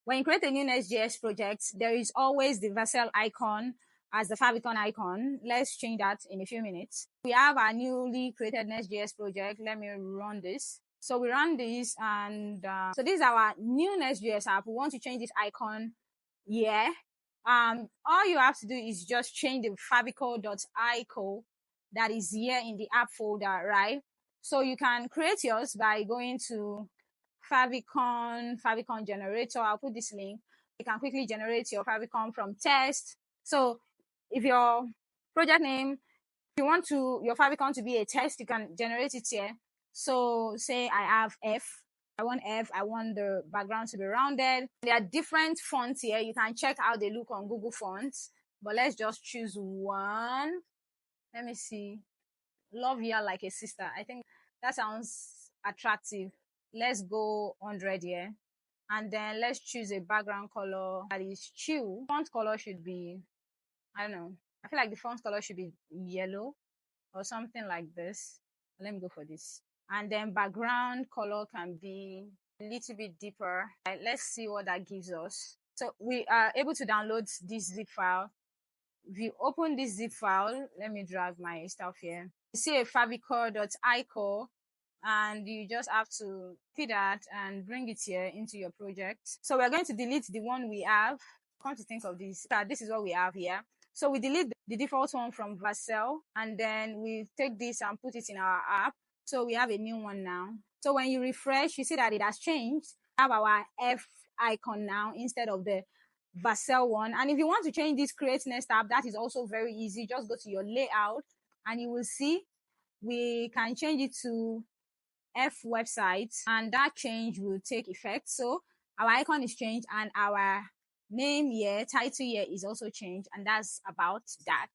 When you create a new Next.js project, there is always the Vercel icon as the favicon icon. Let's change that in a few minutes. We have our newly created Next.js project. Let me run this. So we run this, and so this is our new Next.js app. We want to change this icon here. All you have to do is just change the favicon.ico that is here in the app folder, right? So you can create yours by going to favicon generator. I'll put this link. You can quickly generate your favicon from test. So if your project name, if you want your favicon to be a test, you can generate it here. So say I have F. I want the background to be rounded. There are different fonts here. You can check how they look on Google Fonts. But let's just choose one. Let me see. Love you like a sister. I think that sounds attractive. Let's go 100 here. And then let's choose a background color that is chill. Font color should be, I don't know. I feel like the font color should be yellow or something like this. Let me go for this. And then background color can be a little bit deeper. Let's see what that gives us. So we are able to download this zip file. If you open this zip file, let me drag my stuff here. You see a favicon.ico, and you just have to copy that and bring it here into your project. So we're going to delete the one we have. Come to think of this, this is what we have here. So we delete the default one from Vercel, and then we take this and put it in our app. So we have a new one now. So when you refresh, you see that it has changed. We have our F icon now instead of the Vercel one. And if you want to change this create next tab, that is also very easy. Just go to your layout and you will see we can change it to F website, and that change will take effect. So our icon is changed and our name here, title here is also changed, and that's about that.